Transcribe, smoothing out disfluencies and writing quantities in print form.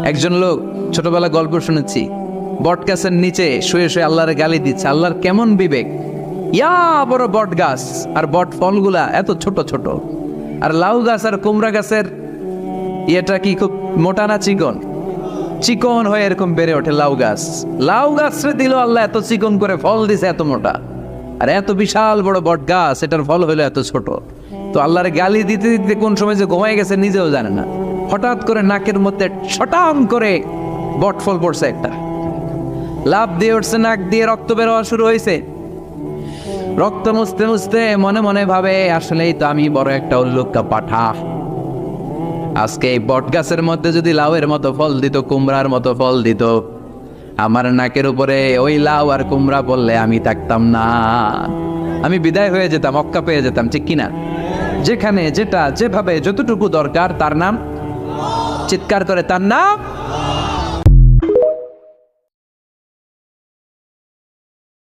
একজন লোক ছোটবেলা গল্প শুনেছি, বট গাছের নিচে শুয়ে শুয়ে আল্লাহর গালি দিচ্ছে। আল্লাহর কেমন বিবেক, ইয়া বড় বট গাছ আর বট ফলগুলা এত ছোট ছোট, আর লাউ গাছ আর কুমড়া গাছের ইয়েটা কি খুব মোটা না চিকন? চিকন হয়ে এরকম বেড়ে ওঠে লাউ গাছ। লাউ গাছরে দিল আল্লাহ এত চিকন করে, ফল দিছে এত মোটা। আর এত বিশাল বড় বট গাছ, এটার ফল হলো এত ছোট। তো আল্লাহর গালি দিতে দিতে কোন সময় যে ঘুমাই গেছে নিজেও জানে না। হঠাৎ করে নাকের মধ্যে ছটাম করে বট ফল পড়ছে একটা, লাভ দিয়ে উঠছে, নাক দিয়ে রক্ত বের হওয়া শুরু হয়েছে। রক্ত মুছতে মুছতে মনে মনে ভাবে, আসলেই তো আমি বড় একটা উল্লুক্কা পাঠা। আজকে এই বট গাছের মধ্যে যদি লাউয়ের মতো ফল দিত, কুমড়ার মতো ফল দিত, আমার নাকের উপরে ওই লাউ আর কুমড়া বললে আমি থাকতাম না, আমি বিদায় হয়ে যেতাম, অক্কা পেয়ে যেতাম, ঠিক কিনা? যেখানে যেটা যেভাবে যতটুকু দরকার তার নাম, চিৎকার করে তার নাম